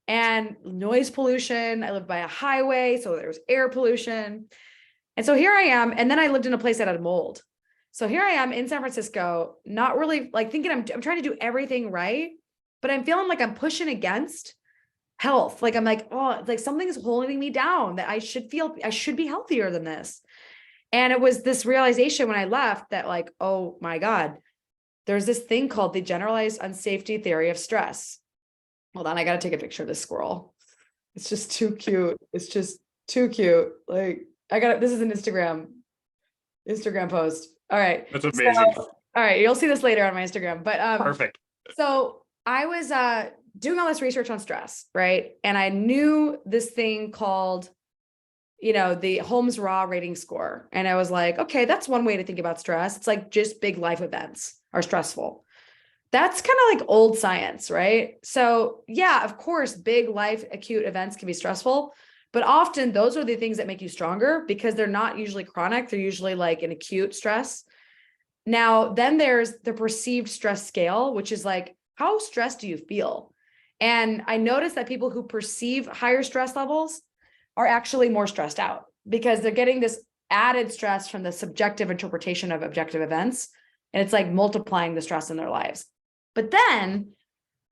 and noise pollution. I lived by a highway, so there was air pollution. And so here I am. And then I lived in a place that had mold. So here I am in San Francisco, not really like thinking I'm trying to do everything right, but I'm feeling like I'm pushing against health. Like I'm like, oh, it's like something's holding me down that I should be healthier than this. And it was this realization when I left that like, oh my God, there's this thing called the generalized unsafety theory of stress. Hold on, I got to take a picture of this squirrel. It's just too cute. It's just too cute. Like this is an Instagram post. All right. That's amazing. So, all right. You'll see this later on my Instagram, but perfect. So I was, doing all this research on stress, right? And I knew this thing called, the Holmes Raw rating score. And I was like, okay, that's one way to think about stress. It's like just big life events are stressful. That's kind of like old science, right? So yeah, of course, big life acute events can be stressful, but often those are the things that make you stronger because they're not usually chronic. They're usually like an acute stress. Now, then there's the perceived stress scale, which is like, how stressed do you feel? And I noticed that people who perceive higher stress levels are actually more stressed out because they're getting this added stress from the subjective interpretation of objective events. And it's like multiplying the stress in their lives. But then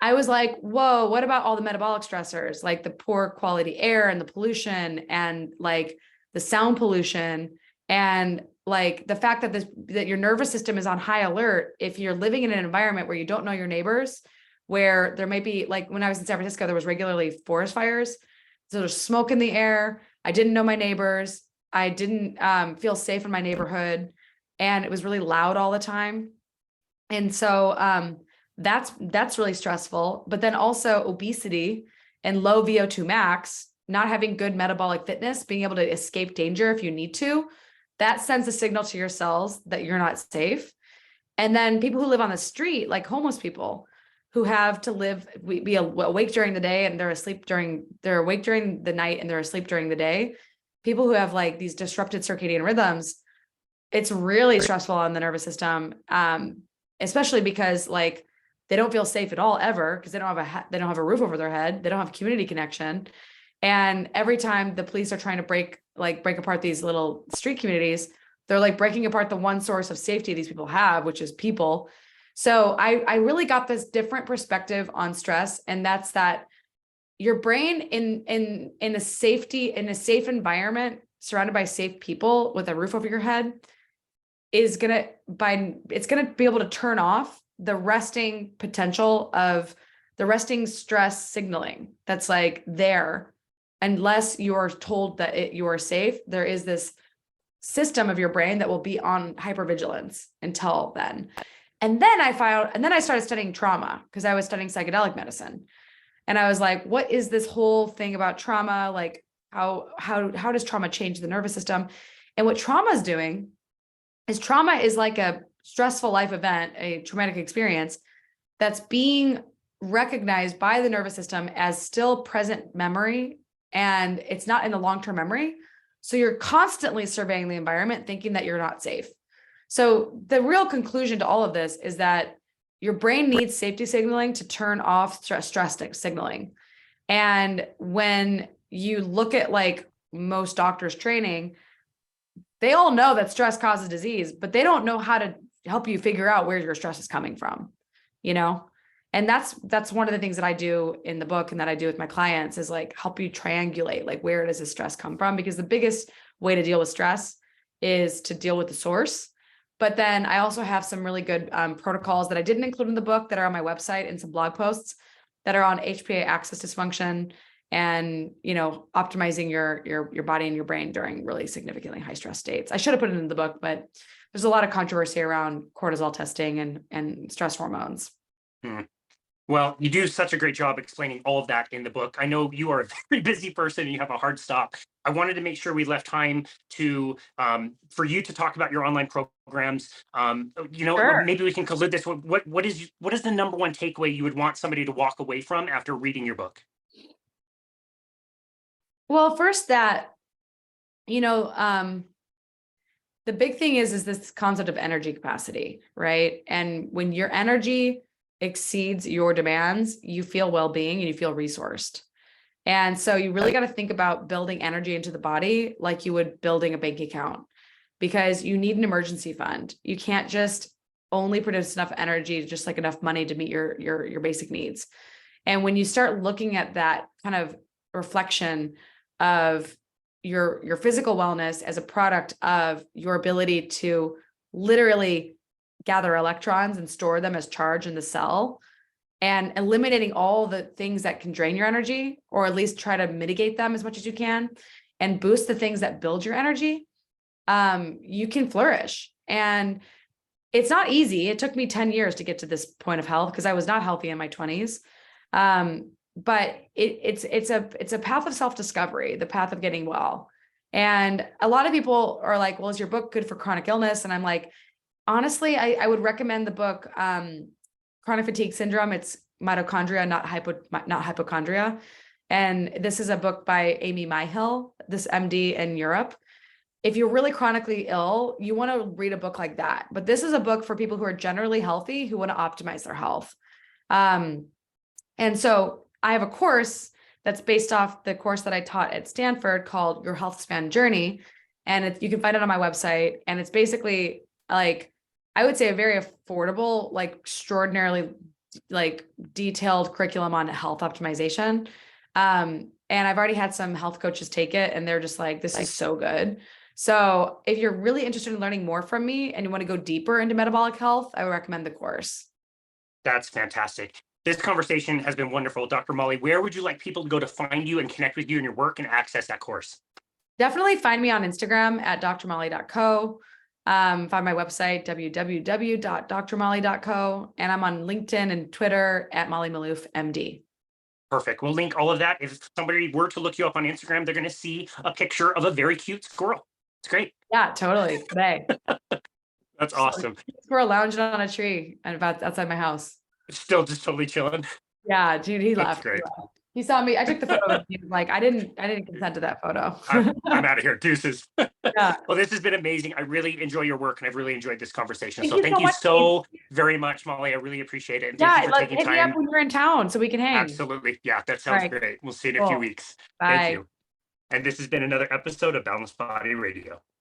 I was like, whoa, what about all the metabolic stressors, like the poor quality air and the pollution and like the sound pollution and like the fact that your nervous system is on high alert if you're living in an environment where you don't know your neighbors, where there might be, like when I was in San Francisco, there was regularly forest fires. So there's smoke in the air. I didn't know my neighbors. I didn't feel safe in my neighborhood. And it was really loud all the time. And so that's really stressful. But then also obesity and low VO2 max, not having good metabolic fitness, being able to escape danger if you need to, that sends a signal to your cells that you're not safe. And then people who live on the street, like homeless people, who have to be awake during the day and they're awake during the night and they're asleep during the day. People who have like these disrupted circadian rhythms, it's really stressful on the nervous system. Especially because like They don't feel safe at all ever because they don't have a roof over their head. They don't have community connection. And every time the police are trying to break apart these little street communities, they're like breaking apart the one source of safety these people have, which is people. So I really got this different perspective on stress. And that's that your brain in a safe environment, surrounded by safe people with a roof over your head, it's gonna be able to turn off the resting potential of the resting stress signaling that's like there. Unless you are told that you are safe, there is this system of your brain that will be on hypervigilance until then. And then I started studying trauma because I was studying psychedelic medicine. And I was like, what is this whole thing about trauma? Like how does trauma change the nervous system? And what trauma is like a stressful life event, a traumatic experience that's being recognized by the nervous system as still present memory. And it's not in the long-term memory. So you're constantly surveying the environment, thinking that you're not safe. So the real conclusion to all of this is that your brain needs safety signaling to turn off stress signaling. And when you look at like most doctors' training, they all know that stress causes disease, but they don't know how to help you figure out where your stress is coming from, you know? And that's one of the things that I do in the book and that I do with my clients is like help you triangulate, like where does this stress come from? Because the biggest way to deal with stress is to deal with the source. But then I also have some really good protocols that I didn't include in the book that are on my website and some blog posts that are on HPA axis dysfunction and, you know, optimizing your body and your brain during really significantly high stress states. I should have put it in the book, but there's a lot of controversy around cortisol testing and stress hormones. Hmm. Well, you do such a great job explaining all of that in the book. I know you are a very busy person and you have a hard stop. I wanted to make sure we left time to for you to talk about your online programs. Sure. Maybe we can conclude this. What is the number one takeaway you would want somebody to walk away from after reading your book? Well, first that, you know, the big thing is this concept of energy capacity, right? And when your energy exceeds your demands, you feel well-being and you feel resourced. And so you really got to think about building energy into the body like you would building a bank account, because you need an emergency fund. You can't just only produce enough energy, just like enough money to meet your basic needs. And when you start looking at that kind of reflection of your physical wellness as a product of your ability to literally gather electrons and store them as charge in the cell, and eliminating all the things that can drain your energy, or at least try to mitigate them as much as you can, and boost the things that build your energy, you can flourish. And it's not easy. It took me 10 years to get to this point of health because I was not healthy in my 20s. But it's a path of self-discovery, the path of getting well. And a lot of people are like, well, is your book good for chronic illness? And I'm like, honestly, I would recommend the book, Chronic Fatigue Syndrome. It's mitochondria, not hypochondria. And this is a book by Amy Myhill, this MD in Europe. If you're really chronically ill, you want to read a book like that. But this is a book for people who are generally healthy, who want to optimize their health. And so I have a course that's based off the course that I taught at Stanford called Your Healthspan Journey. And you can find it on my website. And it's basically like, I would say a very affordable, like extraordinarily like detailed curriculum on health optimization. And I've already had some health coaches take it and they're just like, this is so good. So if you're really interested in learning more from me and you want to go deeper into metabolic health, I would recommend the course. That's fantastic. This conversation has been wonderful. Dr. Molly, where would you like people to go to find you and connect with you in your work and access that course? Definitely find me on Instagram at drmolly.co. Find my website, www.drmolly.co. And I'm on LinkedIn and Twitter at Molly Maloof, MD. Perfect. We'll link all of that. If somebody were to look you up on Instagram, they're going to see a picture of a very cute squirrel. It's great. Yeah, totally. Today. That's awesome. Squirrel lounging on a tree and about outside my house. Still just totally chilling. Yeah, dude, he That's left. great. He saw me. I took the photo. And he was like, I didn't consent to that photo. I'm out of here. Deuces. Yeah. Well, this has been amazing. I really enjoy your work and I've really enjoyed this conversation. Thank So you thank so you much. so very much, Molly. I really appreciate it. And thank you Yeah, for let's taking hit me up time. when you're in town so we can hang. Absolutely. Yeah, that All sounds right, great. We'll see you in a few cool. weeks. Thank Bye. you. And this has been another episode of Boundless Body Radio.